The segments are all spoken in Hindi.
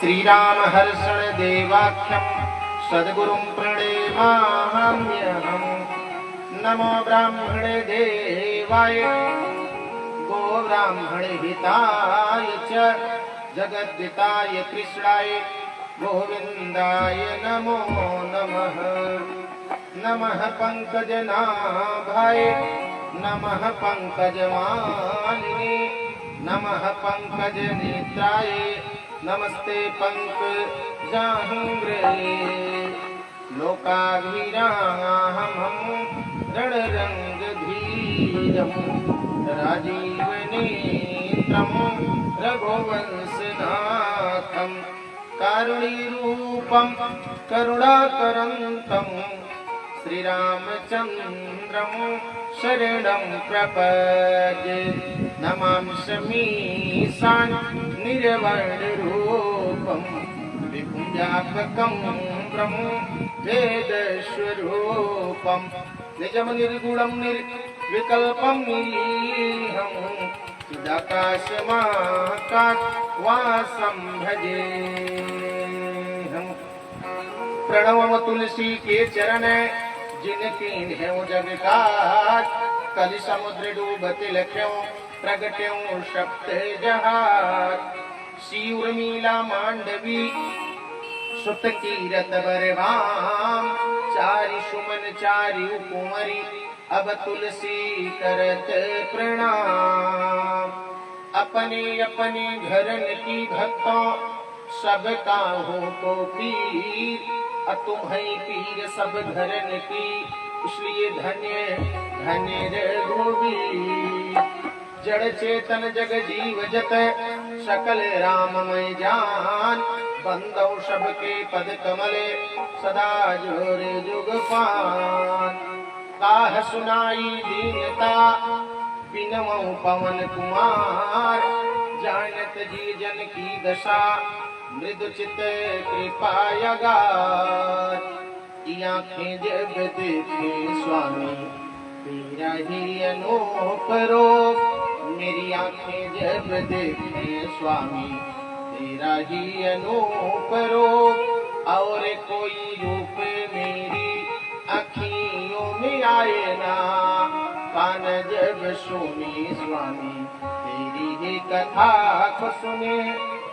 श्रीराम हर्षण देवाख्यम सद्गुरुं प्रणेमाम्यहम्। नमो ब्राह्मणे देवाय गो ब्राह्मणे हिताय च जगद्दिताय कृष्णाय गोविंदाय नमो नमः। नमः पंकजनाभाय नमः पंकजमालिने नमः पंकजनेत्राय नमस्ते पंकजांघ्रे। लोकाभिरामं रणरंगधीरं राजीवनेत्रं रघुवंशनाथं कारुणीरूपं करुणाकरन्तं श्रीरामचन्द्रं शरणं प्रपद्ये। नमामि निर्वाणरूपं विपुञ्जापकं ब्रह्म वेदस्वरूपं निजं निर्गुणं निर्विकल्पं निरीहं चिदाकाशमाकाशवासं भजेऽहं। प्रणव तुलसी के चरण जिनकी है जग काज। कलि समुद्र डूबत लख्यों प्रगट्यों सप्त जहाज। शिव मीला मांडवी सुत कीरत बरवाम। चारि सुमन चारि कुंवरी अब तुलसी करत प्रणाम। अपने अपने घरन की भक्तों सब काहू को पीर। तुम्हें पीर सब घरन की इसलिए धन्य धन्य रघुवीर। जड़ चेतन जग जीव जत सकल राममय जान। बंदौ सबके पद कमले सदा जोर जुग पान। काह सुनाई दीनता बिनमौ पवन कुमार। जानत जी जन की दशा मृदु चित कृपायगार। आँखें जब देखे स्वामी तेरा ही अनूप रूप। मेरी आँखें जब देखे स्वामी तेरा ही अनूप रूप। और कोई रूप मेरी अखियों में आए ना। कान जब सुने स्वामी तेरी ही कथा को सुने।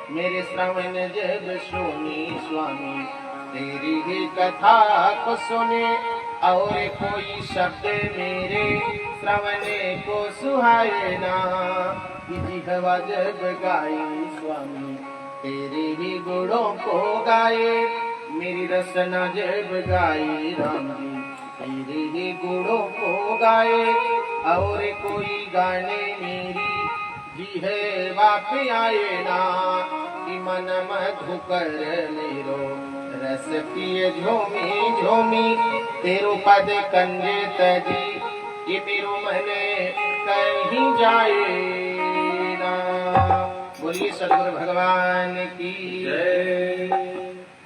मेरे श्रवण जब सुनी स्वामी तेरी ही कथा को सुने। और कोई शब्द मेरे श्रवण को सुहाए ना। जिह्वा जब गाए स्वामी तेरे ही गुणों को गाए। मेरी रसना जब गाए राम जी तेरे ही गुणों को गाए। और कोई गाने मेरी जिह्वा पे आए ना। मन मधुकर मेरो रस पिए झोमी झोमी। तेरो पद कंजे तजी ये मेरो मन कहीं जाए ना। बोलिए सद्गुरु भगवान की जय।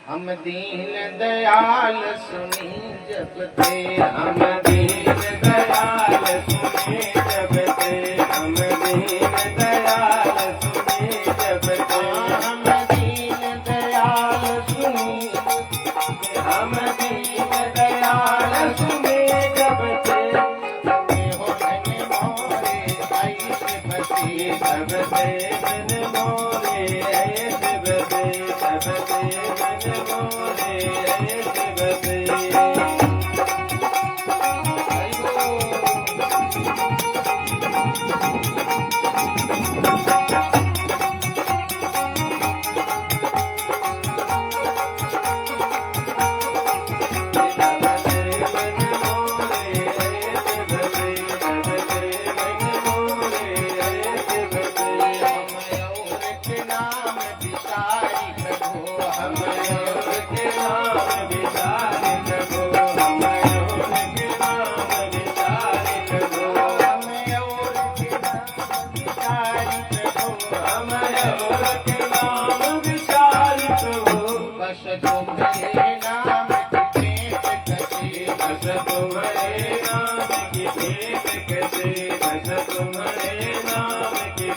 हम दीन दयाल सुनी जब ते। हम दीन दयाल सुनी जब ते। हम दीन दयाल सुनी जब ते। हम दीन दयाल सुनी। हम दीन दयाल सुनी जब ते। हो मन मोरे ऐसे बसे जब ते। मन मोरे ऐसे बसे जब ते। मन मोरे ऐसे बसे। तुम्हारे नाम की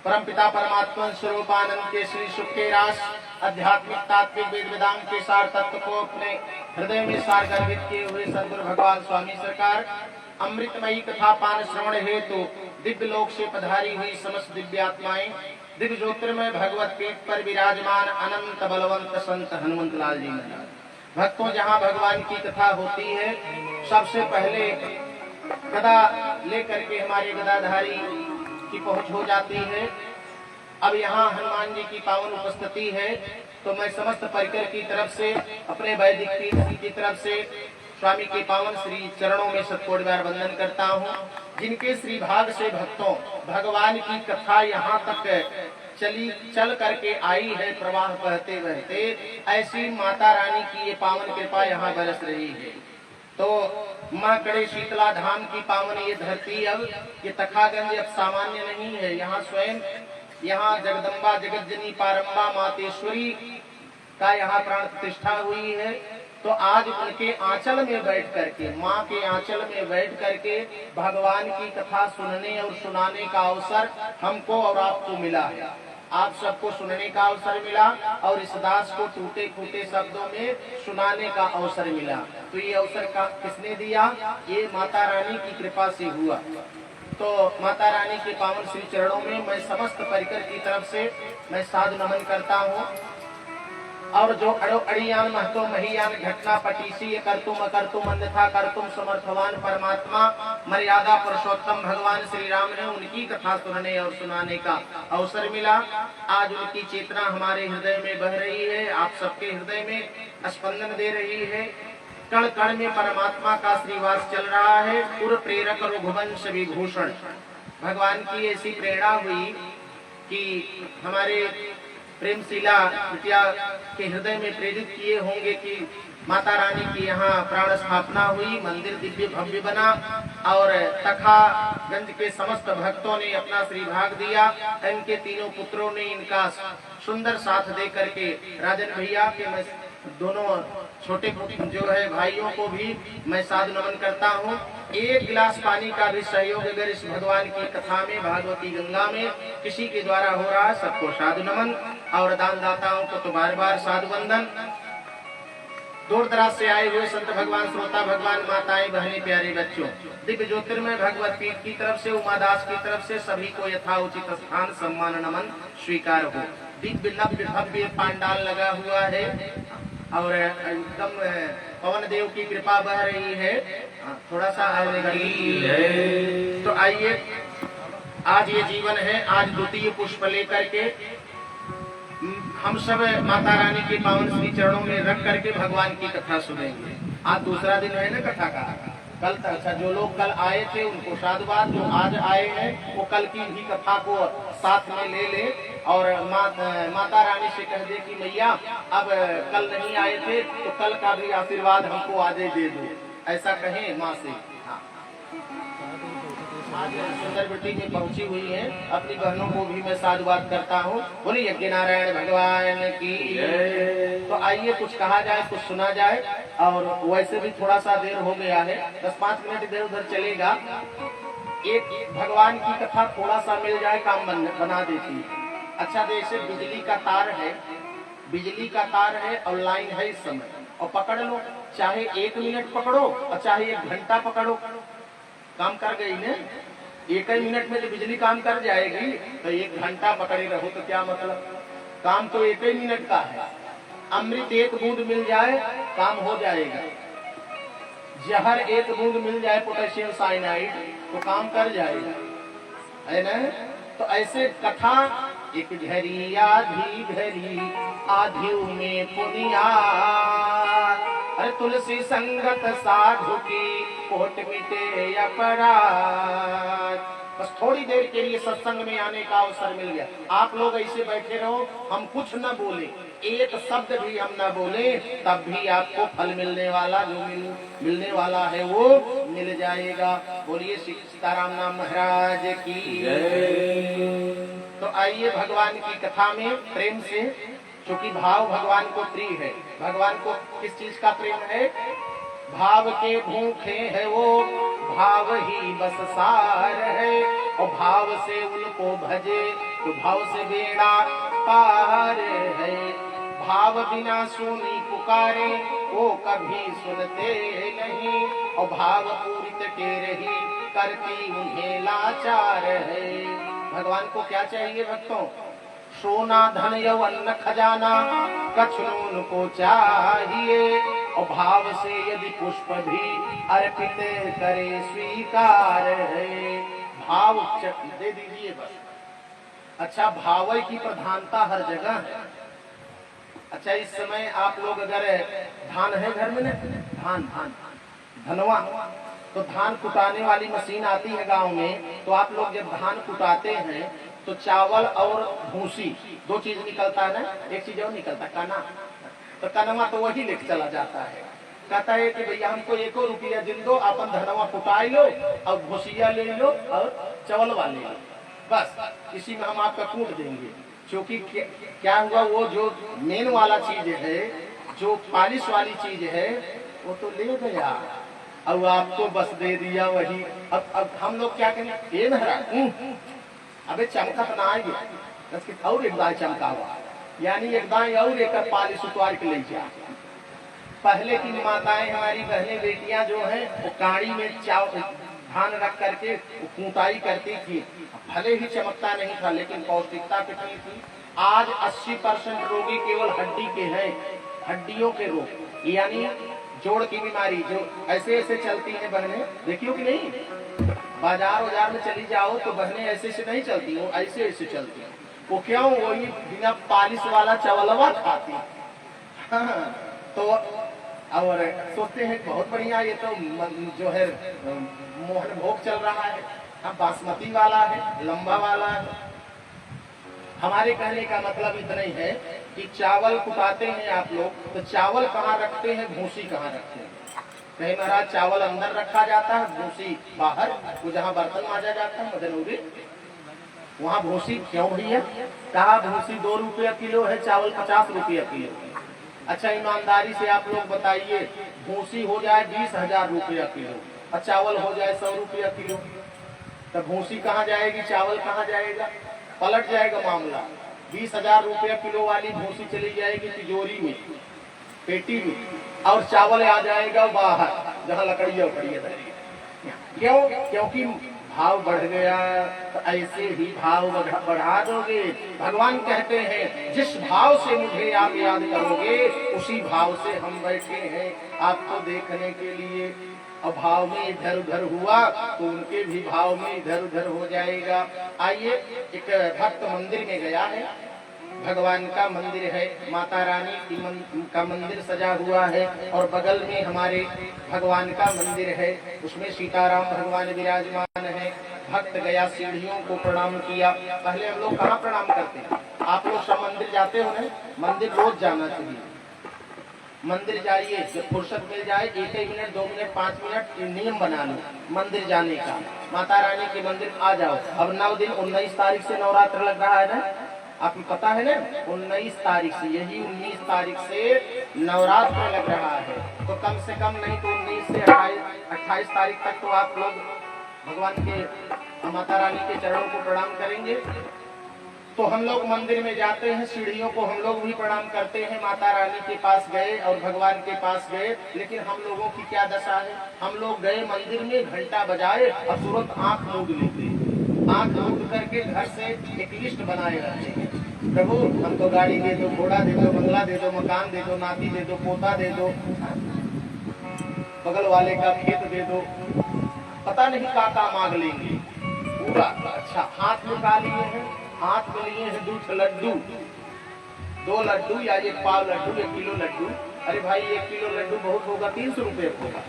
परमपिता परमात्मा स्वरूपानंद के श्री सुख के रास आध्यात्मिक तात्विक वेद वेदांत के सार तत्व को अपने हृदय में सार गर्भित किए हुए सदगुरु भगवान स्वामी सरकार अमृतमयी कथा पान श्रवण हेतु दिव्य लोक से पधारी हुई समस्त दिव्य आत्माएं दिव्य ज्योतिर्मय भगवत पीठ पर विराजमान अनंत बलवंत संत हनुमंत लाल जी महाराज। भक्तों, जहाँ भगवान की कथा होती है सबसे पहले गदा लेकर के हमारे गदाधारी की पहुंच हो जाती है। अब यहाँ हनुमान जी की पावन उपस्थिति है तो मैं समस्त परिकर की तरफ से अपने वैदिक पीठ की तरफ से स्वामी के पावन श्री चरणों में सतकोटि बार वंदन करता हूँ। जिनके श्री भाग से भक्तों भगवान की कथा यहाँ तक चल करके आई है प्रवाह बहते बहते, ऐसी माता रानी की ये पावन कृपा यहाँ बरस रही है। तो माँ कड़े शीतला धाम की पावन ये धरती अब ये तखागंज अब सामान्य नहीं है। यहाँ स्वयं यहाँ जगदम्बा जगतजनी पारंबा मातेश्वरी का यहाँ प्राण प्रतिष्ठा हुई है। तो आज उनके आंचल में बैठ करके माँ के आंचल में बैठ करके भगवान की कथा सुनने और सुनाने का अवसर हमको और आपको मिला है। आप सबको सुनने का अवसर मिला और इस दास को टूटे फूटे शब्दों में सुनाने का अवसर मिला। तो ये अवसर का किसने दिया? ये माता रानी की कृपा से हुआ। तो माता रानी के पावन श्री चरणों में मैं समस्त परिकर की तरफ से मैं साधु नमन करता हूँ। और जो अड़ो अड़ियान महतो महियान घटना पटीसी ये करतुम अकर्तुम अन्यथा करतुम समर्थवान परमात्मा मर्यादा पुरुषोत्तम भगवान श्री राम ने उनकी कथा सुनने और सुनाने का अवसर मिला। आज उनकी चेतना हमारे हृदय में बह रही है, आप सबके हृदय में स्पंदन दे रही है। कण कण में परमात्मा का श्रीवास चल रहा है। पुर प्रेरक रघुवंश विभूषण भगवान की ऐसी प्रेरणा हुई कि हमारे प्रेमशिला बिटिया के हृदय में प्रेरित किए होंगे कि माता रानी की यहाँ प्राण स्थापना हुई, मंदिर दिव्य भव्य बना और तखागंज के समस्त भक्तों ने अपना श्रीभाग दिया। इनके तीनों पुत्रों ने इनका सुंदर साथ दे करके राजन भैया के मैं दोनों छोटे जो है भाइयों को भी मैं साधु नमन करता हूँ। एक गिलास पानी का भी सहयोग अगर इस भगवान की कथा में भागवती गंगा में किसी के द्वारा हो रहा है, सबको साधु नमन। और दान दाताओं को तो बार बार साधु वंदन। दूर दराज से आए हुए संत भगवान श्रोता भगवान माताएं बहने प्यारे बच्चों, दिव्य ज्योतिर्मय भगवत पीठ की तरफ से उमादास की तरफ से सभी को यथाउचित स्थान सम्मान नमन स्वीकार हो। दिव्य नव्य भव्य पांडाल लगा हुआ है और एकदम पवन देव की कृपा बह रही है। थोड़ा सा तो आइए, आज ये जीवन है, आज द्वितीय पुष्प लेकर के हम सब माता रानी के पावन श्री चरणों में रख करके भगवान की कथा सुनेंगे। आज दूसरा दिन है ना कथा का। कल अच्छा जो लोग कल आए थे उनको साधुवाद, जो आज आए हैं वो कल की भी कथा को साथ में ले ले और माता रानी से कह दे कि मैया अब कल नहीं आए थे तो कल का भी आशीर्वाद हमको आज दे दो, ऐसा कहें माँ से। आज सुंदर बेटी में पहुंची हुई है, अपनी बहनों को भी मैं साधुवाद करता हूँ। बोलिए यज्ञ नारायण भगवान की। तो आइए कुछ कहा जाए, कुछ सुना जाए। और वैसे भी थोड़ा सा देर हो गया है, 10-5 मिनट इधर उधर चलेगा। एक भगवान की कथा थोड़ा सा मिल जाए काम बना देती है। अच्छा, जैसे बिजली का तार है, बिजली का तार है और लाइन है इस समय, और पकड़ लो, चाहे 1 मिनट पकड़ो और चाहे 1 घंटा पकड़ो, काम कर गई ने। 1 ही मिनट में जो बिजली काम कर जाएगी तो 1 घंटा पकड़े रहो तो क्या मतलब, काम तो 1 ही मिनट का है। अमृत 1 बूंद मिल जाए काम हो जाएगा। जहर 1 बूंद मिल जाए पोटेशियम साइनाइड तो काम कर जाएगा। है ना। तो ऐसे कथा एक घड़ी आधी घड़ी आधियु में पुनिया, अरे तुलसी संगत साधु की कोट मिटे अपराध। बस थोड़ी देर के लिए सत्संग में आने का अवसर मिल गया, आप लोग ऐसे बैठे रहो, हम कुछ न बोले, एक शब्द भी हम न बोले, तब भी आपको फल मिलने वाला, जो मिलने वाला है वो मिल जाएगा। बोलिए श्री सीताराम नाम महाराज की जय। तो आइए भगवान की कथा में प्रेम से, क्योंकि भाव भगवान को प्रिय है। भगवान को किस चीज का प्रेम है? भाव के भूखे है वो, भाव ही बस सार है, और भाव से उनको भजे तो भाव से बेड़ा पार है। भाव बिना सुनी पुकारे वो कभी सुनते नहीं, और भाव पूरित के रही करती उन्हें लाचार है। भगवान को क्या चाहिए भक्तों? सोना धन यौवन खजाना कछुन को चाहिए, और भाव से यदि पुष्प भी अर्पित करे स्वीकार है। भाव दे दीजिए बस। अच्छा, भाव की प्रधानता हर जगह है। अच्छा, इस समय आप लोग अगर धान है घर में ना, धान धनवा, तो धान कुटाने वाली मशीन आती है गांव में, तो आप लोग जब धान कुटाते हैं तो चावल और भूसी दो चीज निकलता है ना, एक चीज और निकलता है कना, तो कनवा तो वही लेके चला जाता है। कहता है कि भैया हमको 1 रुपया दिन दो, अपन धनवा कुटाई लो और भूसिया ले लो और चावलवा ले लो, बस इसी में हम आपका कूट देंगे। क्योंकि क्या हुआ, वो जो मेन वाला चीज है, जो पालिश वाली चीज है, वो तो ले गया, अब आपको बस दे दिया वही। अब हम लोग क्या करें? ये महाराज अबे चमका तो ना आएगी, और एक दाएं चमका हुआ, यानी एक दाएं और एक पालिश उतार के ले जा। पहले की माताएं, हमारी बहनें बेटियां जो हैं, वो काड़ी में धान रख करके कुटाई करती थी। भले ही चमकता नहीं था, लेकिन पौष्टिकता कितनी थी। आज 80% रोगी केवल हड्डी के हैं, हड्डियों के रोग, यानी जोड़ की बीमारी, जो ऐसे ऐसे चलती हैं बहनें, देखियो कि नहीं, बाजार में चली जाओ तो बहनें ऐसे से नहीं चलती, वो ऐसे ऐसे चलती हैं। वो क्यों? वही बिना पालिश वाला चावलवा खाती। हाँ, तो और सोचते हैं बहुत बढ़िया, ये तो जो है मोहन भोग चल रहा है, हम बासमती वाला है, लंबा वाला है। हमारे कहने का मतलब इतना ही है कि चावल कुटाते हैं आप लोग, तो चावल कहाँ रखते हैं, भूसी कहाँ रखते हैं? कहीं महाराज चावल अंदर रखा जाता है, भूसी बाहर, वो जहाँ बर्तन माजा जाता है मदनौरी, वहाँ भूसी क्यों भैया? कहा भूसी 2 रुपया किलो है, चावल 50 रुपया किलो। अच्छा, ईमानदारी से आप लोग बताइए, भूसी हो जाए 20,000 रुपया किलो और चावल हो जाए 100 रुपया किलो, तो भूसी कहाँ जाएगी, चावल कहाँ जाएगा? पलट जाएगा मामला। 20,000 रुपया किलो वाली भूसी चली जाएगी तिजोरी में, पेटी में, और चावल आ जाएगा बाहर जहाँ लकड़ियाँ उकड़ियाँ रहेगी। क्यों? क्योंकि भाव बढ़ गया। तो ऐसे ही भाव बढ़ा दोगे। भगवान कहते हैं जिस भाव से मुझे आप याद करोगे, उसी भाव से हम बैठे हैं आपको देखने के लिए। और भाव में इधर उधर हुआ तो उनके भी भाव में इधर उधर हो जाएगा। आइए, एक भक्त मंदिर में गया है, भगवान का मंदिर है, माता रानी का मंदिर सजा हुआ है, और बगल में हमारे भगवान का मंदिर है, उसमें सीताराम भगवान विराजमान है। भक्त गया, सीढ़ियों को प्रणाम किया। पहले हम लोग कहाँ प्रणाम करते हैं? आप लोग सब मंदिर जाते हो ना? मंदिर रोज जाना चाहिए। मंदिर जाइए, जब फुर्सत मिल जाए 1 मिनट 2 मिनट 5 मिनट नियम बना लो मंदिर जाने का। माता रानी के मंदिर आ जाओ। अब 9 दिन 19 तारीख से नवरात्र लग रहा है ना, आपको पता है ना? 19 तारीख से, यही 19 तारीख से नवरात्र लग रहा है। तो कम से कम नहीं तो 19 से 28 तारीख तक तो आप लोग भगवान के, माता रानी के चरणों को प्रणाम करेंगे। तो हम लोग मंदिर में जाते हैं, सीढ़ियों को हम लोग भी प्रणाम करते हैं। माता रानी के पास गए और भगवान के पास गए, लेकिन हम लोगों की क्या दशा है? हम लोग गए मंदिर में, घंटा बजाए और तुरंत आंख मूंद लेते। आंख मूंद करके घर से एक लिस्ट बनाए रहते हैं, प्रभु हमको गाड़ी दे दो, घोड़ा दे दो, बंगला दे दो, मकान दे दो, नाती दे दो, पोता दे दो, बगल वाले का खेत दे दो, पता नहीं का मांग लेंगे। पूरा। अच्छा, हाथ में का लिए हैं? हाथ में लिए हैं 2 लड्डू, 2 लड्डू या 1 पाव लड्डू, 1 किलो लड्डू। अरे भाई 1 किलो लड्डू बहुत होगा, 300 रुपये होगा,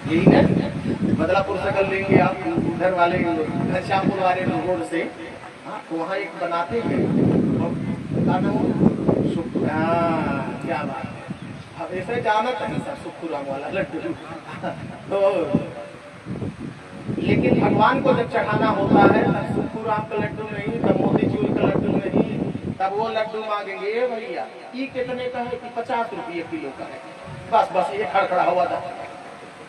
यही ना? बदलापुर से कर लेंगे आप, उधर वाले घनश्यामपुर वाले रोड से। हाँ, तो वहाँ एक बनाते हैं, क्या बात है, ऐसे जाना था सर सुखुराम वाला लड्डू। तो लेकिन भगवान को जब चढ़ाना होता है तब सुखुराम का लड्डू नहीं, तब मोतीचूर का लड्डू नहीं, तब वो लड्डू मांगेंगे भैया ये कितने का है कि 50 रुपये किलो का है। बस ये खड़खड़ा हुआ था।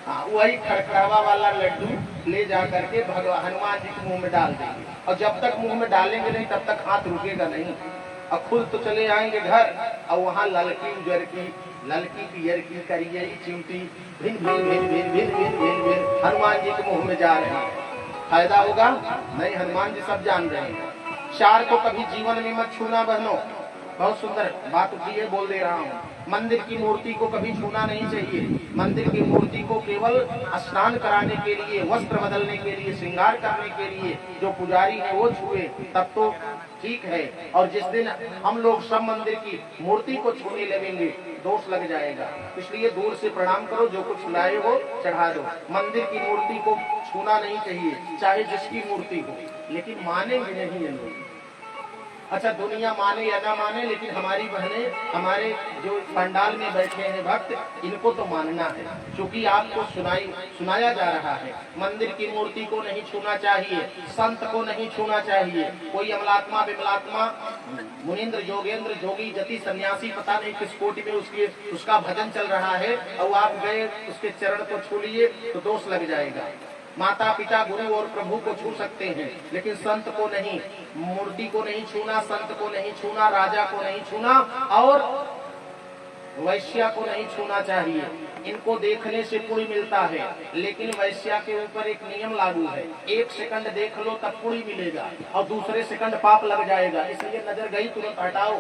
हाँ, वही खड़खड़ावा वाला लड्डू ले जा करके भगवान हनुमान जी के मुंह में डाल देंगे, और जब तक मुंह में डालेंगे नहीं तब तक हाथ रुकेगा नहीं। और खुद तो चले आएंगे घर, और वहाँ ललकी उजर की, ललकी पियर की, करियरी चिमटी भिन भिन भिन भिन भिन भिन भिन भिन हनुमान जी के मुंह में जा रहे हैं। फायदा होगा नहीं? हनुमान जी सब जान रहे हैं। चार को कभी जीवन में मत छूना बहनों, बहुत सुंदर बात होती है, बोल दे रहा हूँ। मंदिर की मूर्ति को कभी छूना नहीं चाहिए। मंदिर की मूर्ति को केवल स्नान कराने के लिए, वस्त्र बदलने के लिए, श्रृंगार करने के लिए जो पुजारी है वो छुए तब तो ठीक है। और जिस दिन हम लोग सब मंदिर की मूर्ति को छूने लगेंगे दोष लग जाएगा। इसलिए दूर से प्रणाम करो, जो कुछ लाए हो चढ़ा दो। मंदिर की मूर्ति को छूना नहीं चाहिए, चाहे जिसकी मूर्ति हो, लेकिन मानेंगे नहीं ये लोग। अच्छा, दुनिया माने या ना माने, लेकिन हमारी बहनें, हमारे जो पंडाल में बैठे हैं भक्त, इनको तो मानना है, क्योंकि आपको सुनाया जा रहा है। मंदिर की मूर्ति को नहीं छूना चाहिए, संत को नहीं छूना चाहिए। कोई अमलात्मा विमलात्मा, मुनीन्द्र जोगेंद्र जोगी जति सन्यासी, पता नहीं किस कोटि में उसका भजन चल रहा है, और आप गए उसके चरण को छू लिए तो दोष लग जाएगा। माता पिता गुरु और प्रभु को छू सकते हैं, लेकिन संत को नहीं, मूर्ति को नहीं छूना, संत को नहीं छूना, राजा को नहीं छूना, और वैश्या को नहीं छूना चाहिए। इनको देखने से पुण्य मिलता है, लेकिन वैश्या के ऊपर एक नियम लागू है, 1 सेकंड देख लो तब पुण्य मिलेगा, और दूसरे सेकंड पाप लग जाएगा। इसलिए नजर गई तुरंत हटाओ,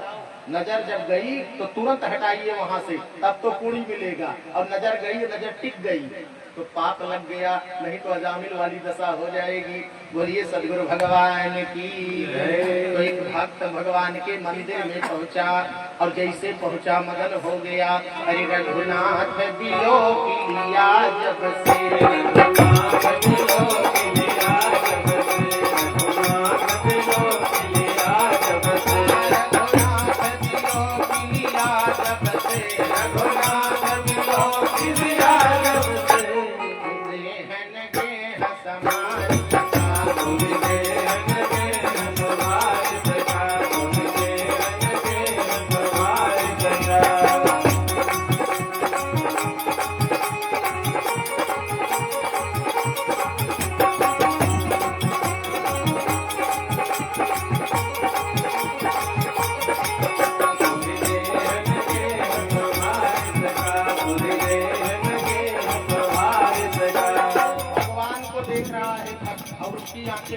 नजर जब गई तो तुरंत हटाइए वहाँ से, तब तो पुण्य मिलेगा। और नजर गई, नजर टिक गई तो पाप लग गया, नहीं तो अजामिल वाली दशा हो जाएगी। बोलिए सदगुरु भगवान की। तो एक भक्त भगवान के मंदिर में पहुंचा, और जैसे पहुंचा मगन हो गया। अरे रघुनाथ बिलो की लिया जब से, रघुनाथ बिलो की लिया जब से, रघुनाथ बिलो की लिया जब से, रघुनाथ बिलो की लिया जब से, रघुनाथ बिलो की लिया जब से।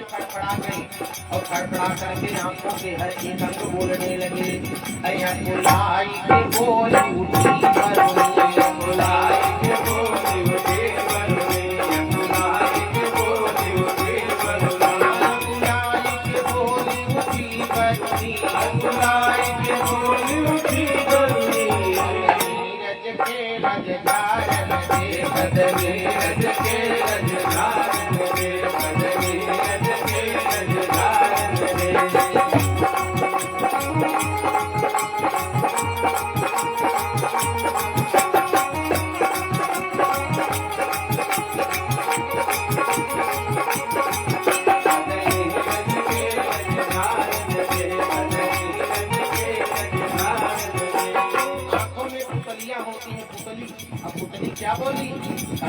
खड़खड़ा गई, और खड़खड़ा करके आंखों के हर एक अंग बोलने लगे। बुलाई के बोली उठी बरुनी, बुलाई के बोली उठी बरुनी, बुलाई के बोली उठी बरुनी, बुलाई के बोली उठी बरुनी, बुलाई के बोली उठी बरुनी। नीरज के रजगार लगे, नीरज के रजगार लगे, क्या बोली?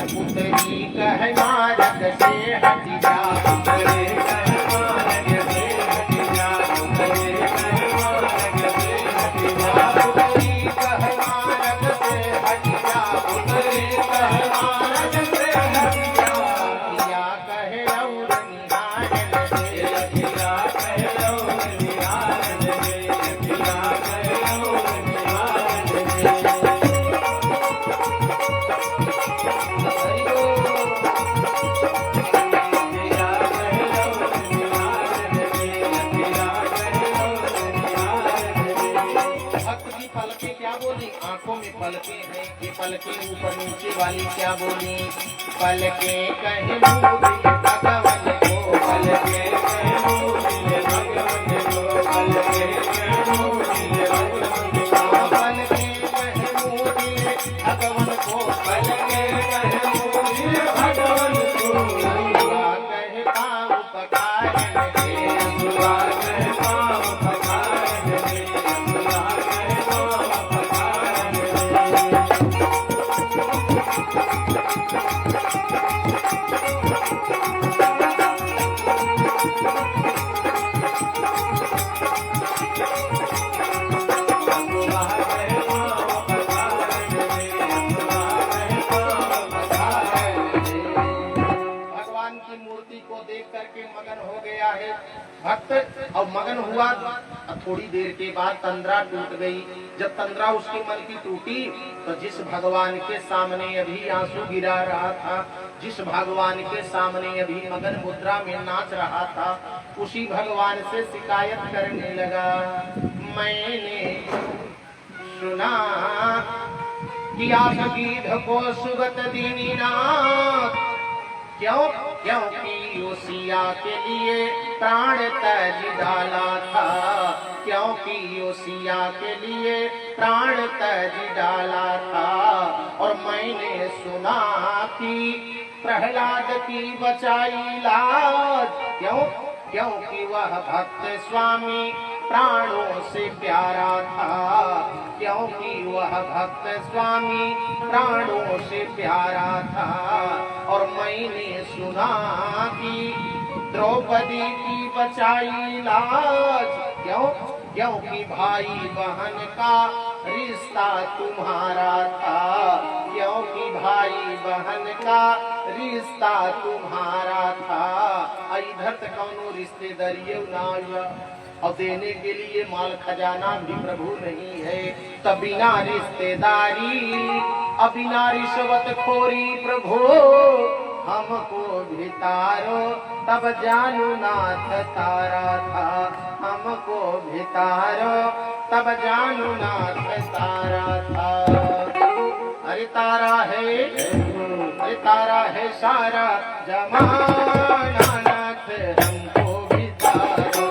पुतली कह मारग से हट जा, पुतली कह मारग से हट जा, पुतली कह मारग से हट जा, पुतली कह मारग से हट जा, पुतली कह मारग से हट जा। या कहे और निहार लगे, या कहे और निहार लगे, या कहे और निहार लगे। भक्त की पलकें क्या बोली, आंखों में पलकें हैं, ये पलकें ऊपर नीचे वाली क्या बोली, पलकें कहे भगवान को, पलकें कहे भगवान को, पलकें कहे भगवान को, पलकें कहे भगवान को, कहे पाँव पखारन के, कहे पाँव पखारन के, कहे पाँव पखारन भगवान की मूर्ति को देख करके मगन हो गया है भक्त। अब मगन हुआ, थोड़ी देर के बाद तंद्रा टूट गई। जब तंद्रा उसके मन की टूटी तो जिस भगवान के सामने अभी आंसू गिरा रहा था, जिस भगवान के सामने अभी मगन मुद्रा में नाच रहा था, उसी भगवान से शिकायत करने लगा। मैंने सुना कि आप गीध को सुगत दीनीनाथ, क्योंकि ओसिया के लिए प्राण त्याज डाला था, क्योंकि ओसिया के लिए प्राण त्याज डाला था। और मैंने सुना कि प्रहलाद की बचाई लाज, क्योंकि वह भक्त स्वामी प्राणों से प्यारा था, क्योंकि वह भक्त स्वामी प्राणों से प्यारा था। और मैंने सुना कि द्रौपदी की बचाई लाज, क्योंकि भाई बहन का रिश्ता तुम्हारा था, क्योंकि भाई बहन का रिश्ता तुम्हारा था। इधर तक कौनो रिश्तेदारी ना, और देने के लिए माल खजाना भी प्रभु नहीं है, तब बिना रिश्तेदारी अब बिना रिश्वत खोरी प्रभु हमको भितारो, तब जानू नाथ तारा था, हमको भितारो तब जानू नाथ तारा था। अरे तारा है, अरे तारा है सारा जमाना, नाथ हमको भितारो।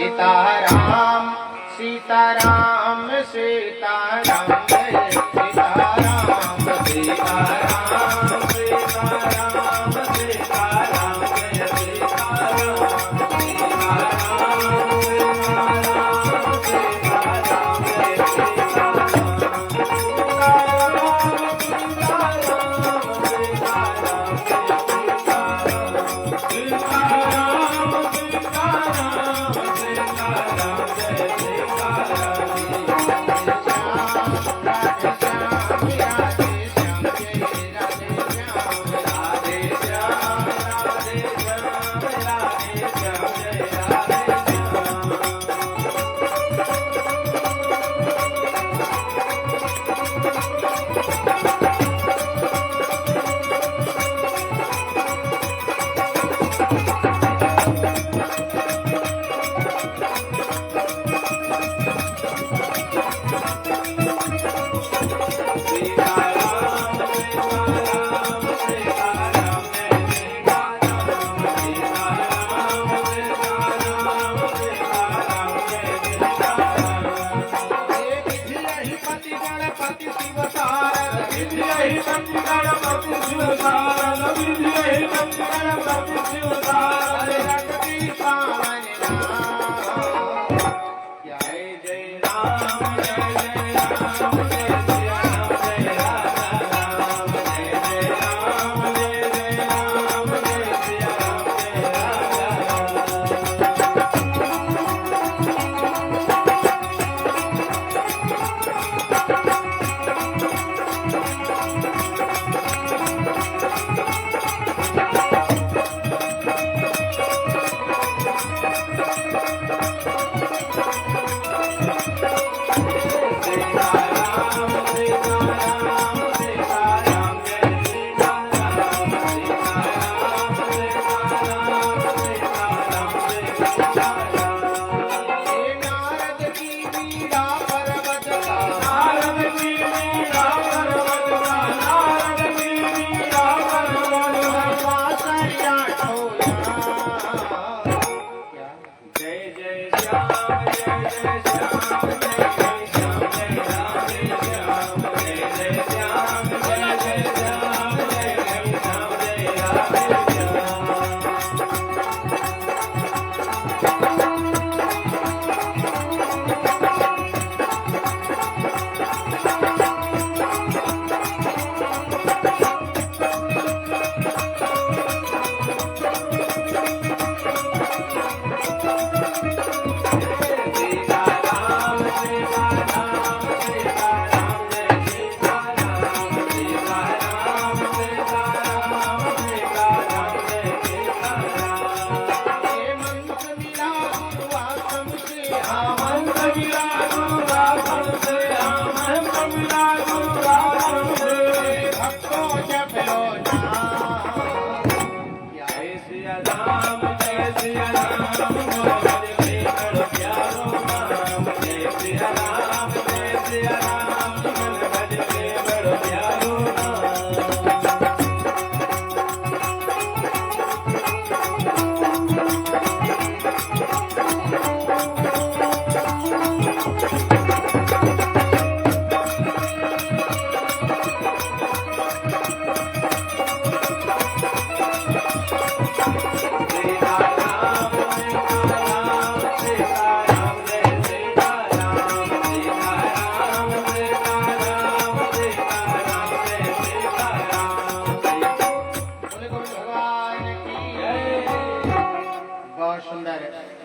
सीताराम सीताराम सीताराम जय सीताराम सीताराम सीताराम सीताराम जय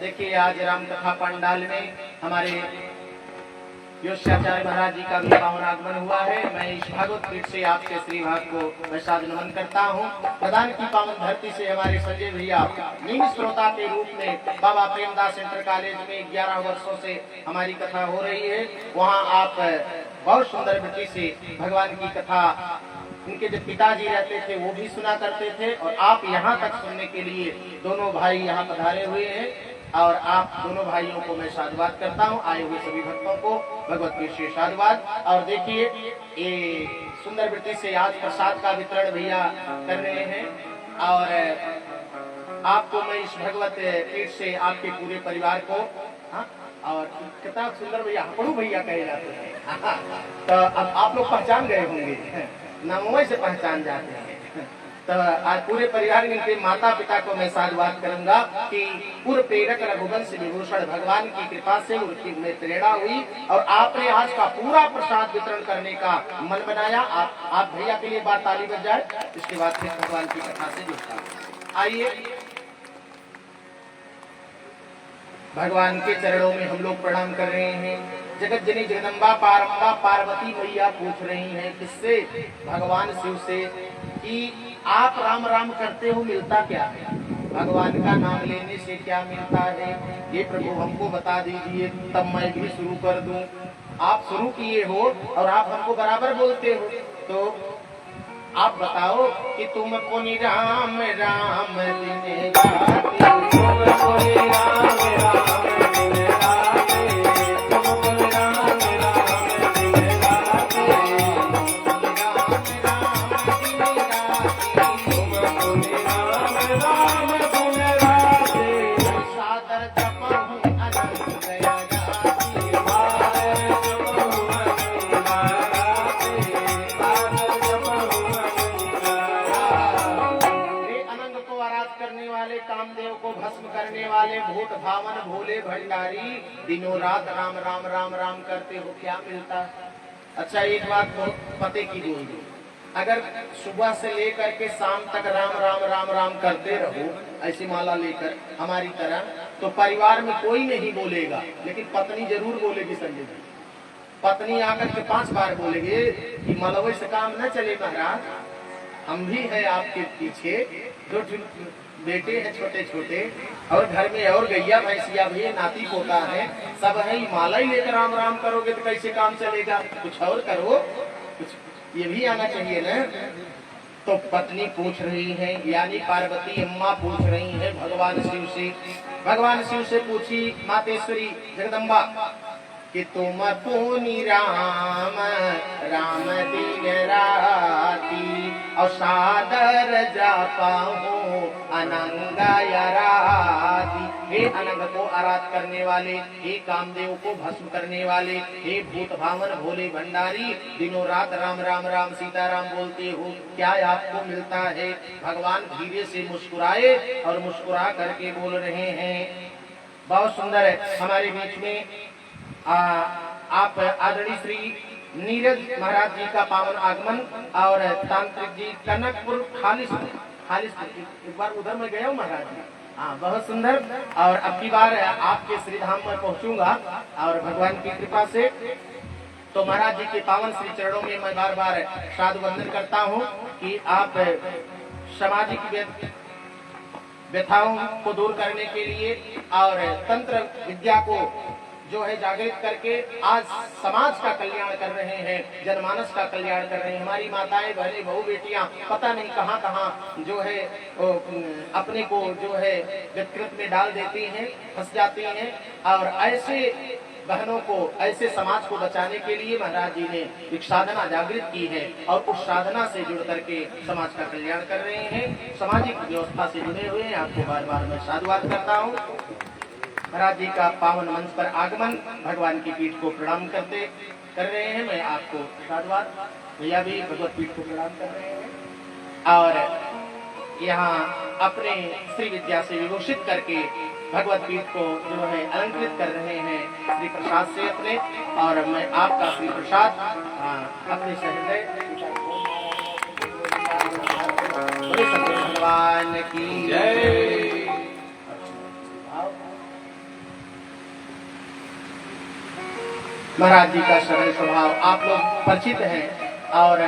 देखिए आज राम कथा पंडाल में हमारे योश्याचार्य महाराज जी का भी पावन आगमन हुआ है। मैं इस भागवत पीठ से आपके श्री भाग को वैसाद नमन करता हूँ। प्रधान की पावन धरती से हमारे संजय भैया नियमित श्रोता के रूप में बाबा प्रेमदास इंटर कॉलेज में 11 वर्षों से हमारी कथा हो रही है। वहाँ आप बहुत सुंदर वृत्ति से भगवान की कथा उनके जो पिताजी रहते थे वो भी सुना करते थे और आप यहाँ तक सुनने के लिए दोनों भाई यहाँ पधारे हुए हैं और आप दोनों भाइयों को मैं साधुवाद करता हूँ। आए हुए सभी भक्तों को भगवत की श्री साधुवाद। और देखिए ये सुंदर वृत्ति से आज प्रसाद का वितरण भैया कर रहे हैं और आपको मैं इस भगवत पीठ से आपके पूरे परिवार को हाँ? और कितना सुंदर भैया, हपड़ू भैया कहे जाते हैं। तो अब आप लोग पहचान गए होंगे, नामों से पहचान जाते हैं। तो आज पूरे परिवार में इनके माता पिता को मैं साधुवाद करूंगा कि पूर्व प्रेरक रघुवंश विभूषण भगवान की कृपा से उनकी में प्रेरणा हुई और आपने आज का पूरा प्रसाद वितरण करने का मन बनाया। आप भैया के लिए बात ताली बज जाए, इसके बाद फिर भगवान की कथा से जुड़ता। आइए भगवान के चरणों में हम लोग प्रणाम कर रहे हैं। जगत जननी जगदम्बा पारंबा पार्वती मैया पूछ रही हैं किससे? भगवान शिव से कि आप राम राम करते हो, मिलता क्या है? भगवान का नाम लेने से क्या मिलता है? ये प्रभु हमको बता दीजिए, तब मैं भी शुरू कर दूं। आप शुरू किए हो और आप हमको बराबर बोलते हो, तो आप बताओ कि तुम पुनि राम राम दिन राति, तुम पुनि राम राम दिन राति, तुम पुनि राम राम दिन राति, तुम पुनि राम राम दिन राति, सादर जपहु अनंत दया जाति, सादर जपहु अनंत दया जाति, सादर जपहु करने वाले, कामदेव को भस्म करने वाले, भूत भावन भोले भंडारी, दिनों रात राम राम राम राम करते हो, क्या मिलता? अच्छा एक बात बहुत पते की बोल दो, अगर सुबह से लेकर के शाम तक राम राम राम राम करते रहो ऐसी माला लेकर हमारी तरह, तो परिवार में कोई नहीं बोलेगा, लेकिन पत्नी जरूर बोलेगी। संजय जी, पत्नी आकर के 5 बार बोलेगी कि मलबे से काम न चले महाराज, हम भी है आपके पीछे, जो बेटे हैं छोटे छोटे और घर में और गैया भैंसिया भी, नाती पोता है, सब है, माला ही लेकर राम राम करोगे तो कैसे काम चलेगा? कुछ और करो, कुछ ये भी आना चाहिए ना। तो पत्नी पूछ रही है, यानी पार्वती अम्मा पूछ रही है भगवान शिव से। भगवान शिव से पूछी मातेश्वरी जगदम्बा कि तुम पुनि राम राम दिन राति, और सादर जापाहु अनंग राति। हे अनंग को आराध करने वाले, हे कामदेव को भस्म करने वाले, हे भूत भावन भोले भंडारी, दिनों रात राम राम राम सीताराम बोलते हो, क्या आपको मिलता है? भगवान धीरे से मुस्कुराए और मुस्कुरा करके बोल रहे हैं। बहुत सुंदर है। हमारे बीच में आप आदरणीय श्री नीरज महाराज जी का पावन आगमन और तांत्रिक जी कनकपुर खालिस, एक बार उधर मैं गया हूँ महाराज जी, हाँ बहुत सुंदर। और अब की बार आपके श्री धाम में पहुंचूंगा और भगवान की कृपा से तो महाराज जी के पावन श्री चरणों में मैं बार बार साधु वंदन करता हूँ कि आप सामाजिक व्यथाओं को दूर करने के लिए और तंत्र विद्या को जो है जागृत करके आज समाज का कल्याण कर रहे हैं, जनमानस का कल्याण कर रहे हैं। हमारी माताएं बहनें बहू बेटियां पता नहीं कहां कहां जो है अपने को जो है विकृत में डाल देती हैं, फंस जाती हैं, और ऐसे बहनों को, ऐसे समाज को बचाने के लिए महाराज जी ने एक साधना जागृत की है और उस साधना से जुड़ करके समाज का कल्याण कर रहे हैं, सामाजिक व्यवस्था से जुड़े हुए हैं। आपको बार बार मैं साधुवाद करता हूँ। महाराज जी का पावन मंच पर आगमन, भगवान की पीठ को प्रणाम कर रहे हैं। मैं आपको साधुवाद, भैया भी भगवत पीठ को प्रणाम कर रहे हैं और यहाँ अपने श्री विद्या से विभूषित करके भगवत पीठ को जो है अलंकृत कर रहे हैं श्री प्रसाद से अपने, और मैं आपका श्री प्रसाद अपने सहृदय भगवान की जय। महाराज जी का सरल स्वभाव आप लोग परिचित हैं और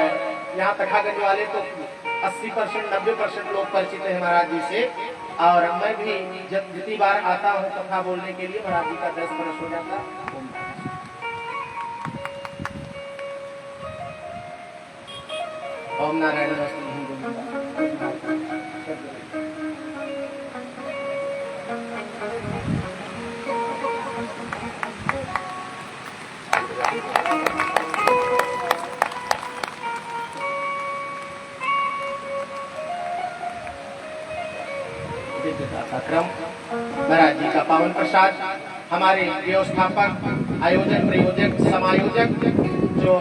यहाँ तथागत वाले तो 80% 90% लोग परिचित हैं महाराज जी से, और मैं भी जब जितनी बार आता हूँ कथा बोलने के लिए महाराज जी का 10 वर्ष हो जाता। ओम नारायण क्रम महाराज जी का पावन प्रसाद हमारे व्यवस्थापक, आयोजक, प्रयोजक, समायोजक जो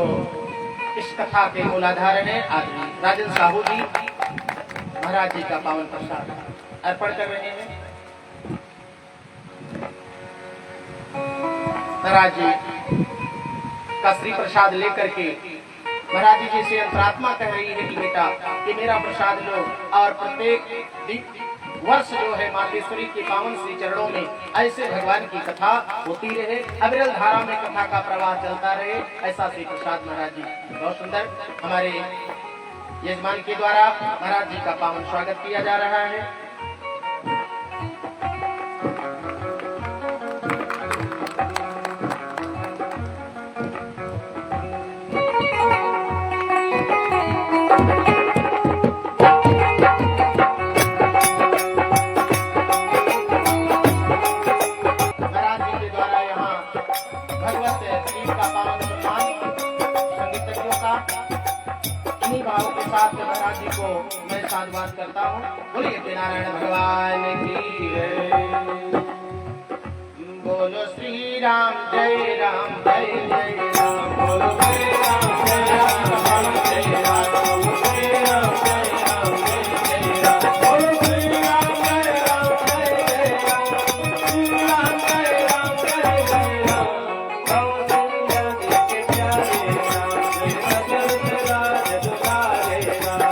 इस कथा के मूलाधार हैं, आदरणीय राजन साहू जी महाराज जी का पावन प्रसाद अर्पण कर रहे हैं। महाराज जी का श्री प्रसाद लेकर के महाराज जी जैसे अंतरात्मा कह रही है कि बेटा ये मेरा प्रसाद लो, और प्रत्येक वर्ष जो है मातेश्वरी के पावन श्री चरणों में ऐसे भगवान की कथा होती रहे, अविरल धारा में कथा का प्रवाह चलता रहे, ऐसा श्री प्रसाद महाराज जी बहुत सुंदर हमारे यजमान के द्वारा महाराज जी का पावन स्वागत किया जा रहा है। महाराज जी को मैं साधुवाद करता हूँ। बोलिए नारायण भगवान की जय। बोलो श्री राम जय राम जय जय राम। बोलो श्री राम जय राम जय राम। बोलो श्री राम जय राम जय जय राम। बोलो श्री राम जय राम जय जय राम। श्री राम जय राम जय जय राम। भव दुनिया के प्यारे राम, दशरथ राज दुलारे राम।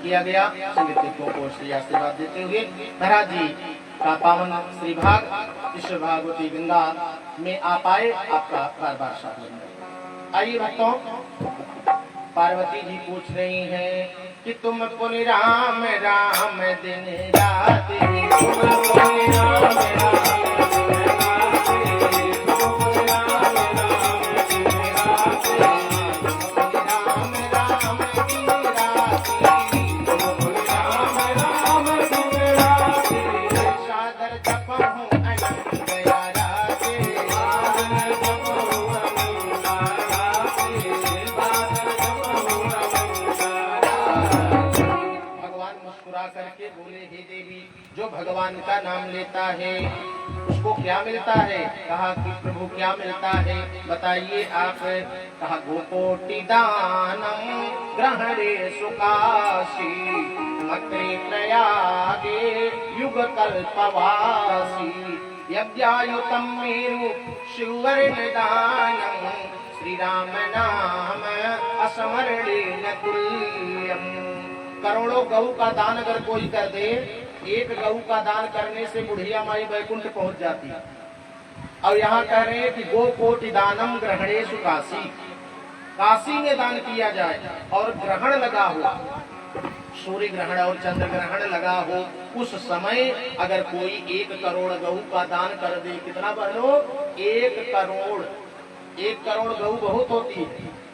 किया गया संगीतज्ञों को श्री आशीर्वाद देते हुए महाराज जी का पावन श्री भाग विश्व भागवती गंगा में आ पाए, आपका बार बार स्वागत। आइए भक्तों, पार्वती जी पूछ रही हैं कि तुम पुनि राम राम दिन रात, तुम पुनि राम राम करके बोले, हे देवी, जो भगवान का नाम लेता है उसको क्या मिलता है? कहा कि प्रभु क्या मिलता है बताइए आप। कहा गोकोटि दानम ग्रहणे सुकाशी मक्रे प्रयागे युग कल्पवासी यज्ञायुतम मेरु शिवर्ण दानम श्री राम नाम असमरणेन तुल्यम। करोड़ों गऊ का दान अगर कोई कर दे, एक गऊ का दान करने से बुढ़िया माई वैकुंठ पहुंच जाती है। और यहाँ कह रहे हैं कि गो कोटि दानम ग्रहणेषु काशी, काशी में दान किया जाए और ग्रहण लगा हो, सूर्य ग्रहण और चंद्र ग्रहण लगा हो, उस समय अगर कोई 1 करोड़ गऊ का दान कर दे, कितना बहनो? 1 करोड़। 1 करोड़ गऊ बहुत होती है।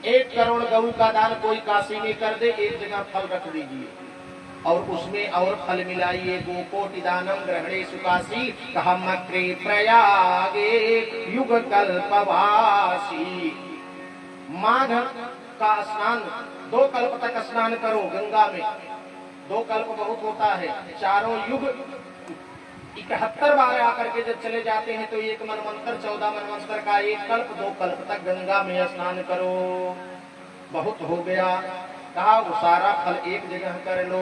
1 करोड़ गऊ का दान कोई काशी में कर दे, एक जगह फल रख दीजिए और उसमें और फल मिलाइए। गोकोटि दानम ग्रहणेषु काशी, कहा मक्रे प्रयागे युग कल्पवासी। माघ का स्नान 2 कल्प तक स्नान करो गंगा में। 2 कल्प बहुत होता है, चारों युग 71 बार आकर के जब चले जाते हैं तो 1 मनवंतर 14 मनवंतर का 1 कल्प 2 कल्प तक गंगा में स्नान करो। बहुत हो गया, कहा वो सारा फल एक जगह कर लो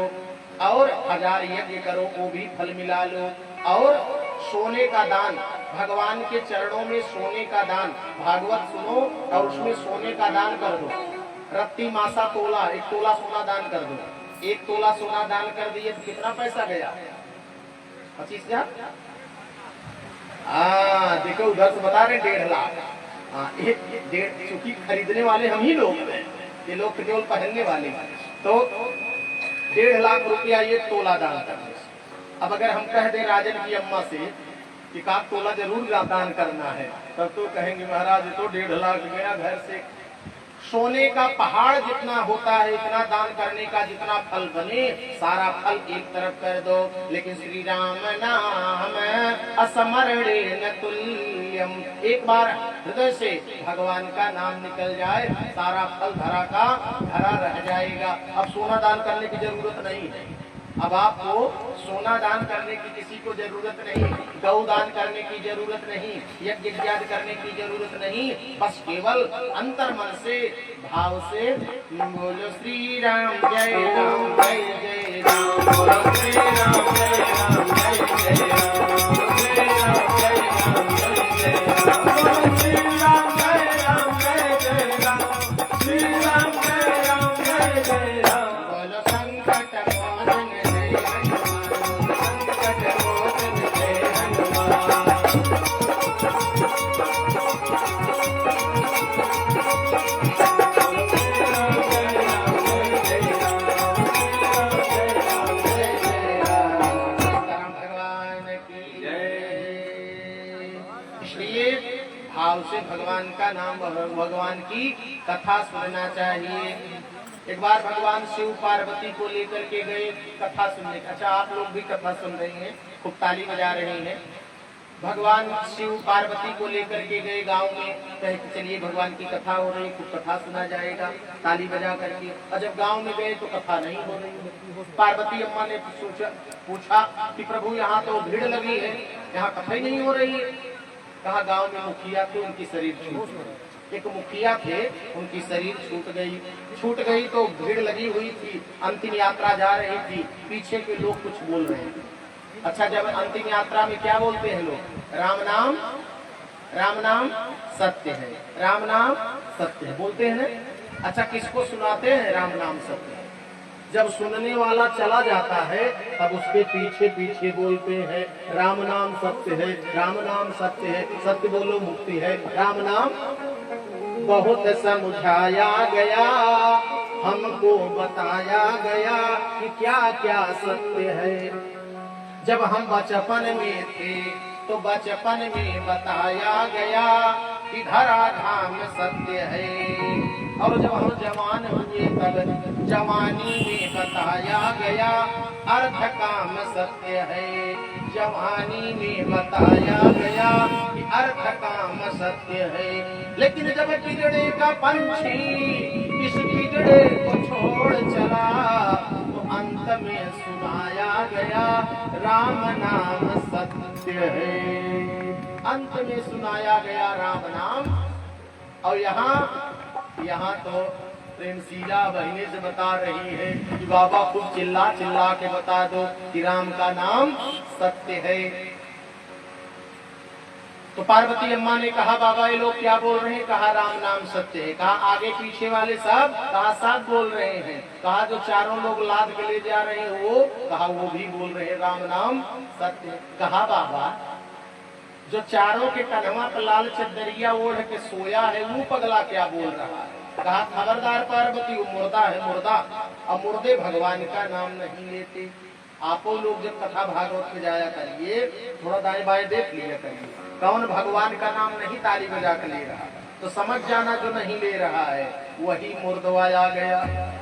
और 1000 यज्ञ करो, वो भी फल मिला लो। और सोने का दान, भगवान के चरणों में सोने का दान, भागवत सुनो और उसमें सोने का दान कर दो। रत्ती मासा तोला, 1 तोला सोना दान कर दो। 1 तोला सोना दान कर दिए तो कितना पैसा गया? 25,000। देखो उधर से बता रहे 1.5 लाख। चूंकि खरीदने वाले हम ही लोग हैं, ये लोग केवल पहनने वाले, तो 1.5 लाख रुपया ये तोला दान करने से। अब अगर हम कह दे राजन की अम्मा से कि 1 तोला जरूर दान करना है, तब तो कहेंगे महाराज ये तो 1.5 लाख गया, घर से सोने का पहाड़ जितना होता है, इतना दान करने का जितना फल बने, सारा फल एक तरफ कर दो। लेकिन श्री राम नाम असमरणेन तुल्यम, एक बार हृदय से भगवान का नाम निकल जाए, सारा फल धरा का धरा रह जाएगा। अब सोना दान करने की जरूरत नहीं है, अब आपको सोना दान करने की किसी को जरूरत नहीं, गौ दान करने की जरूरत नहीं, यज्ञ यज्ञ करने की जरूरत नहीं, बस केवल अंतर मन से भाव से बोलो श्री राम जय राम जय जय राम, बोलो श्री राम जय राम जय जय राम, श्री राम जय राम जय जय राम, श्री राम जय राम जय जय राम, श्री राम जय राम जय जय राम, बोलो संकट मोचन जय हनुमान, संकट मोचन जय हनुमान। इसलिए भाव से भगवान का नाम, भगवान की कथा सुनना चाहिए। एक बार भगवान शिव पार्वती को लेकर के गए कथा सुनने। अच्छा, आप लोग भी कथा सुन रहे हैं, खूब ताली बजा रहे हैं। भगवान शिव पार्वती को लेकर के गए गांव में, कहे कि चलिए भगवान की कथा हो रही, खूब कथा सुना जाएगा ताली बजा करके। और जब गांव में गए तो कथा नहीं हो रही। पार्वती अम्मा ने पूछा कि प्रभु यहाँ तो भीड़ लगी है, यहाँ कथा ही नहीं हो रही है। कहा गांव में मुखिया थे, उनकी शरीर छूट गई। एक मुखिया थे, उनकी शरीर छूट गई तो भीड़ लगी हुई थी, अंतिम यात्रा जा रही थी, पीछे के लोग कुछ बोल रहे हैं। अच्छा, जब अंतिम यात्रा में क्या बोलते हैं लोग? राम नाम सत्य है, राम नाम सत्य है बोलते हैं ना। अच्छा, किसको सुनाते हैं राम नाम सत्य है? जब सुनने वाला चला जाता है तब उसके पीछे पीछे बोलते हैं राम नाम सत्य है, राम नाम सत्य है, सत्य बोलो मुक्ति है, राम नाम। बहुत समझाया गया, हमको बताया गया कि क्या क्या सत्य है। जब हम बचपन में थे तो बचपन में बताया गया कि धरा धाम सत्य है, और जब हम जवान हुए तब जवानी में बताया गया अर्थ काम सत्य है। जवानी में बताया गया कि अर्थ काम सत्य है। लेकिन जब पिजड़े का पंछी इस पिजड़े को छोड़ चला तो अंत में सुनाया गया राम नाम सत्य है। अंत में सुनाया गया राम नाम। और यहाँ तो प्रेमशीला बहने से बता रही है कि बाबा खूब चिल्ला चिल्ला के बता दो कि राम का नाम सत्य है। तो पार्वती अम्मा ने कहा बाबा ये लोग क्या बोल रहे हैं? कहा राम नाम सत्य है। कहा आगे पीछे वाले सब? कहा सब बोल रहे हैं। कहा जो चारों लोग लाद के ले जा रहे हैं वो? कहा वो भी बोल रहे हैं राम नाम सत्य है। कहा बाबा जो चारों के कन्हवा पर लाल चदरिया ओढ़ के सोया है वो पगला क्या बोल रहा है? कहा खबरदार पार्वती, वो मुर्दा है मुर्दा, और मुर्दे भगवान का नाम नहीं लेते। आपो लोग जब कथा भागवत में जाया करिए, थोड़ा दाएं बाएं देख लिया करिए, कौन भगवान का नाम नहीं ताली बजा कर ले रहा, तो समझ जाना जो नहीं ले रहा है वही मुर्दवा आ गया।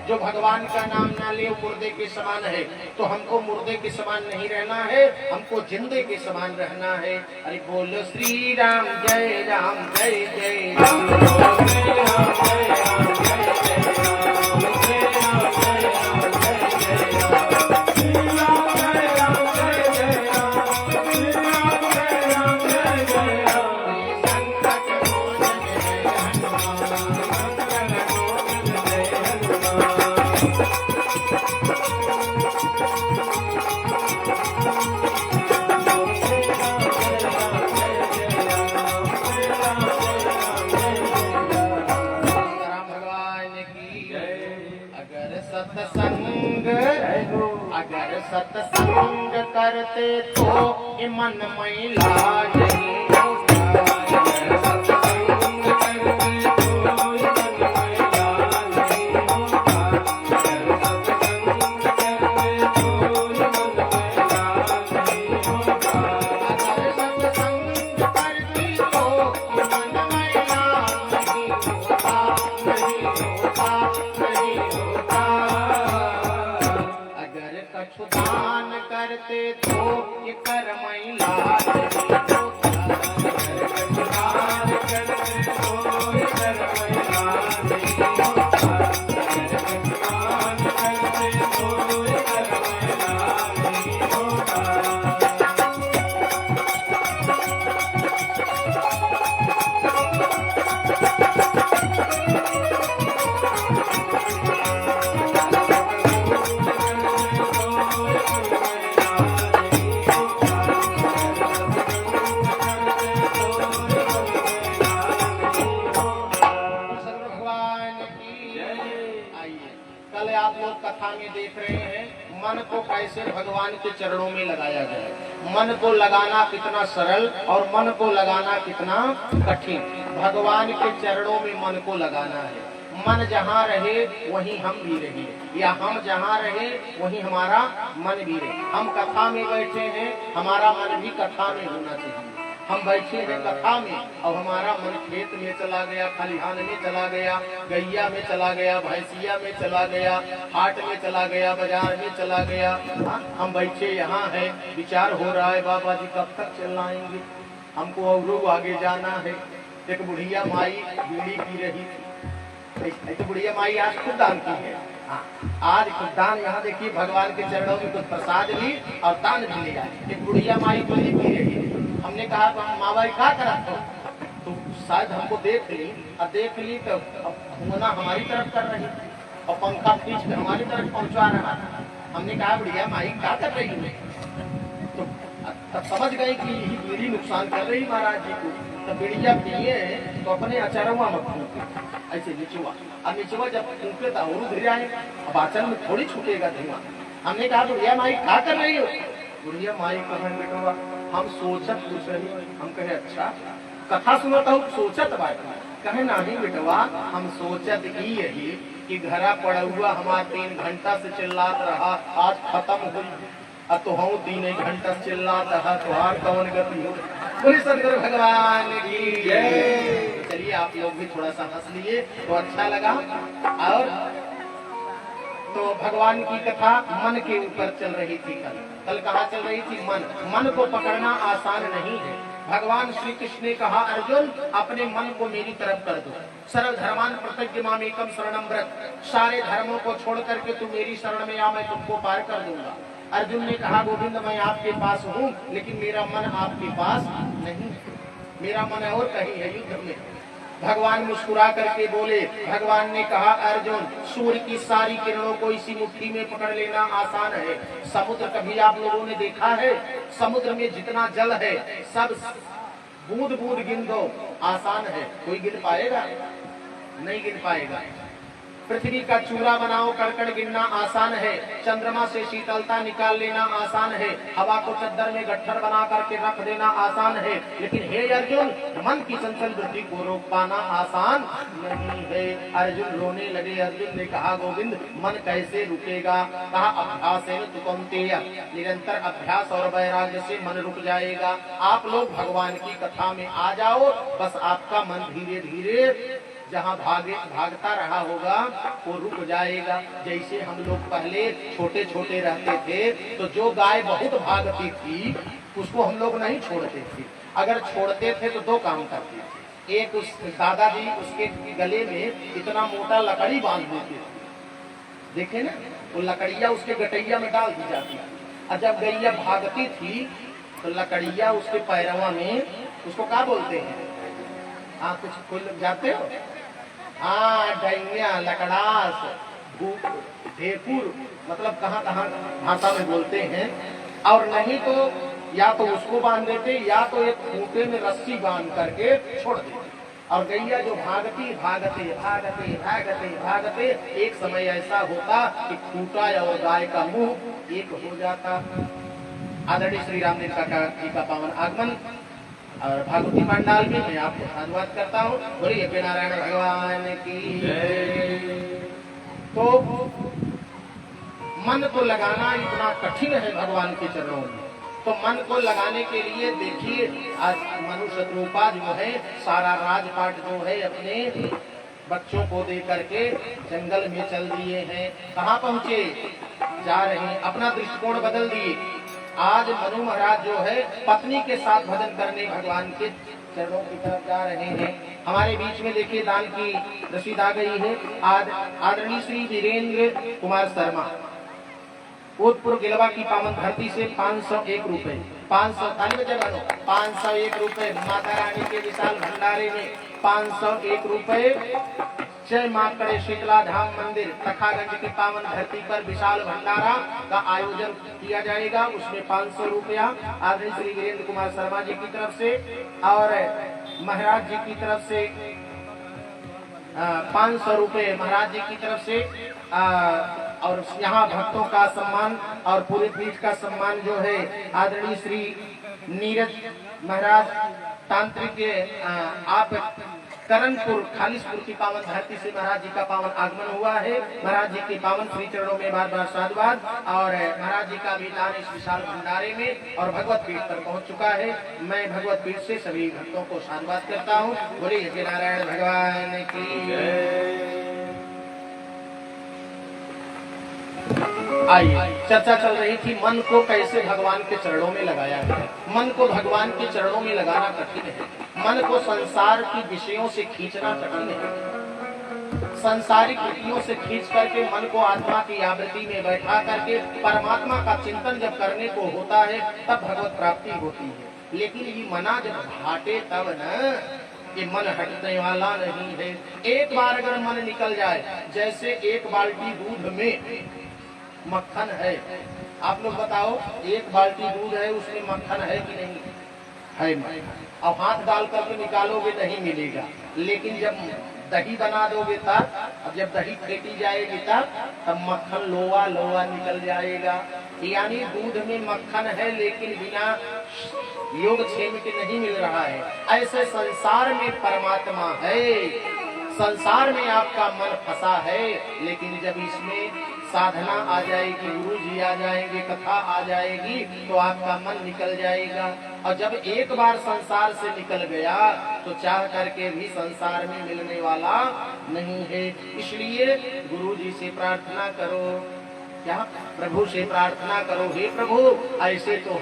जो भगवान का नाम ना ले मुर्दे के समान है। तो हमको मुर्दे के समान नहीं रहना है, हमको जिंदे के समान रहना है। अरे बोलो श्री राम जय राम जय जय राम, बोलो श्री राम जय राम जय जय राम, बोलो श्री राम जय राम जय जय राम, श्री राम जय राम जय जय राम, श्री राम जय राम जय जय राम। संकट मोचन जय हनुमान, संकट मोचन जय हनुमान। अगर सत्संग करते तो ये मन मैला नहीं होता। अगर सत्संग करते तो ये मन मैला नहीं होता। अगर सत्संग करते तो ये मन मैला नहीं होता। अगर सत्संग करती तो ये मन मैला नहीं होता, नहीं स्नान करते तो ये कर महिला स्नान करते तो ये कर महिला कथा में देख रहे हैं मन को कैसे भगवान के चरणों में लगाया जाए। मन को लगाना कितना सरल और मन को लगाना कितना कठिन। भगवान के चरणों में मन को लगाना है। मन जहाँ रहे वहीं हम भी रहे, या हम जहाँ रहे वहीं हमारा मन भी रहे। हम कथा में बैठे हैं, हमारा मन भी कथा में होना चाहिए। हम बैठे हैं कथा में और हमारा मन खेत में चला गया, खलिहान में चला गया, गैया में चला गया, भैंसिया में चला गया, हाट में चला गया, बाजार में चला गया। हम बैठे यहाँ हैं, विचार हो रहा है बाबा जी कब तक चलाएंगे, हमको और आगे जाना है। एक बुढ़िया माई बीड़ी पी रही थी, तो बुढ़िया माई आज खुद दान की है। आज खुद दान, यहाँ देखिए भगवान के चरणों में कुछ प्रसाद ली और दान भी लिया। एक बुढ़िया माई बीड़ी पी रही थी। हमने कहा माँ बाई क्या करा तो शायद हमको देख ली, और देख ली तो होना हमारी तरफ कर रही और पंखा खींच के हमारी तरफ पहुंचा रहा था। हमने कहा बुढ़िया माई क्या कर रही है, तो तब समझ गए कि यही बीड़ी नुकसान कर रही महाराज जी को। तो बीड़िया पिए तो अपने अचरवा मत फूके, ऐसे निचुआ, और निचुआ जब फूके तो और गिर जाए, अब आचरण में थोड़ी छूटेगा धुआं। हमने कहा बुढ़िया माई क्या कर रही हो। बुढ़िया माई कहे बेटवा हम सोचत कुछ रही। हम कहे अच्छा कथा सुनता हूँ सोचत बात। कहे नहीं बेटवा हम सोचत ही यही कि घरा पड़ा हुआ हमारा 3 घंटा से चिल्लात रहा, आज खत्म हुई, अब तो हम 3 घंटा चिल्लात रहा, तुहार कौन गति हो। बोले सदगुरु भगवान की जय। चलिए आप लोग भी थोड़ा सा हंस लिए तो अच्छा लगा। और तो भगवान की कथा मन के ऊपर चल रही थी। कल कहाँ चल रही थी, मन को पकड़ना आसान नहीं है। भगवान श्री कृष्ण ने कहा अर्जुन अपने मन को मेरी तरफ कर दो। सर्व धर्मान प्रतिज्ञ मामेकम शरणम व्रत, सारे धर्मों को छोड़ करके तू मेरी शरण में आ, मैं तुमको पार कर दूंगा। अर्जुन ने कहा गोविंद मैं आपके पास हूँ, लेकिन मेरा मन आपके पास नहीं है, मेरा मन और कहीं है युद्ध में। भगवान मुस्कुरा करके बोले, भगवान ने कहा अर्जुन सूर्य की सारी किरणों को इसी मुट्ठी में पकड़ लेना आसान है। समुद्र कभी आप लोगों ने देखा है, समुद्र में जितना जल है सब बूंद बूंद गिन दो, आसान है। कोई गिन पाएगा? नहीं गिन पाएगा। पृथ्वी का चूरा बनाओ, कड़कड़ गिनना आसान है। चंद्रमा से शीतलता निकाल लेना आसान है। हवा को चद्दर में गट्ठर बना करके रख देना आसान है। लेकिन हे अर्जुन मन की चंचल वृत्ति को रोक पाना आसान नहीं है। अर्जुन रोने लगे। अर्जुन ने कहा गोविंद मन कैसे रुकेगा। कहा अभ्यास है तो कौन्तेय, निरंतर अभ्यास और वैराग्य से मन रुक जाएगा। आप लोग भगवान की कथा में आ जाओ, बस आपका मन धीरे धीरे जहाँ भागता रहा होगा वो रुक जाएगा। जैसे हम लोग पहले छोटे छोटे रहते थे तो जो गाय बहुत भागती थी उसको हम लोग नहीं छोड़ते थे। अगर छोड़ते थे तो 2 काम करते थे। एक उस दादाजी उसके गले में इतना मोटा लकड़ी बांध देते थे, देखे ना, वो लकड़िया उसके गटैया में डाल दी जाती। और जब गैया भागती थी तो लकड़िया उसके पैरवा में, उसको क्या बोलते हैं, हाँ कुछ कोई जाते हो, हाँ डैया, लकड़ास, ढेकुर, मतलब कहाँ कहाँ भाषा में बोलते हैं। और नहीं तो या तो उसको बांध देते या तो एक खूंटे में रस्सी बांध करके छोड़ देते। और गैया जो भागती भागते भागते भागते भागते एक समय ऐसा होता कि खूंटा और गाय का मुंह एक हो जाता। आदरणीय श्री राम जी का पावन आगमन और भागवती पांडाल में मैं आपको धन्यवाद करता हूँ। बोलिए के नारायण भगवान की जय। तो मन को लगाना इतना कठिन है भगवान के चरणों में। तो मन को लगाने के लिए देखिए आज मनु शत्रुपा जो है सारा राजपाट जो है अपने बच्चों को दे करके जंगल में चल दिए हैं। कहाँ पहुँचे? जा रहे हैं, अपना दृष्टिकोण बदल दिए। आज मनु महाराज जो है पत्नी के साथ भजन करने भगवान के चरणों की तरफ जा रहे हैं। हमारे बीच में देखिए दान की रसीद आ गई है। आज आदरणीय श्री वीरेंद्र कुमार शर्मा ओतपुर गिलवा की पावन धरती से 501 रुपए, 501 रुपए माता रानी के विशाल भंडारे में 501 रुपए। जय मां करे शीतला धाम मंदिर तखागंज की पावन धरती पर विशाल भंडारा का आयोजन किया जाएगा, उसमें 500 रुपया आदरणीय श्री वीरेंद्र कुमार शर्मा जी की तरफ से और महाराज जी की तरफ से 500 रुपए महाराज जी की तरफ से और यहाँ भक्तों का सम्मान और पूरे पीठ का सम्मान जो है आदरणीय श्री नीरज महाराज तांत्रिक आप करणपुर खालिशपुर की पावन धरती से महाराज जी का पावन आगमन हुआ है। महाराज जी के पावन श्री चरणों में बार बार साधुवाद और महाराज जी का भी दान इस विशाल भंडारे में और भगवत पीठ पर पहुंच चुका है। मैं भगवत पीठ से सभी भक्तों को साधुवाद करता हूँ। बोलिए जय नारायण भगवान की। आइए, चर्चा चल रही थी मन को कैसे भगवान के चरणों में लगाया जाए। मन को भगवान के चरणों में लगाना कठिन है। मन को संसार की विषयों से खींचना कठिन है। संसारिक वृत्तियों से खींच करके मन को आत्मा की आवृत्ति में बैठा करके परमात्मा का चिंतन जब करने को होता है तब भगवत प्राप्ति होती है। लेकिन ये मना जब घाटे तब न, ये मन हटने वाला नहीं है। एक बार अगर मन निकल जाए, जैसे एक बाल्टी दूध में मक्खन है, आप लोग बताओ, एक बाल्टी दूध है उसमें मक्खन है कि नहीं है? अब हाथ डाल करके निकालोगे नहीं मिलेगा। लेकिन जब दही बना दोगे तब, अब जब दही फेंटी जाएगी तब मक्खन लोआ लोआ निकल जाएगा। यानी दूध में मक्खन है लेकिन बिना योगक्षेम के नहीं मिल रहा है। ऐसे संसार में परमात्मा है, संसार में आपका मन फंसा है, लेकिन जब इसमें साधना आ जाएगी, गुरु जी आ जाएंगे, कथा आ जाएगी तो आपका मन निकल जाएगा। और जब एक बार संसार से निकल गया तो चाह करके भी संसार में मिलने वाला नहीं है। इसलिए गुरु जी से प्रार्थना करो, क्या प्रभु से प्रार्थना करो, हे प्रभु ऐसे तो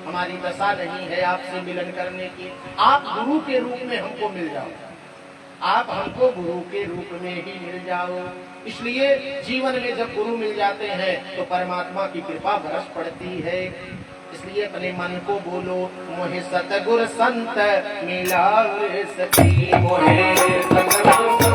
हमारी दशा नहीं है आपसे मिलन करने की, आप गुरु के रूप में हमको मिल जाओ, आप हमको गुरु के रूप में ही मिल जाओ। इसलिए जीवन में जब गुरु मिल जाते हैं तो परमात्मा की कृपा बरस पड़ती है। इसलिए अपने मन को बोलो, मोहे सतगुर संत मिला रे सखी, मोहे सतगुर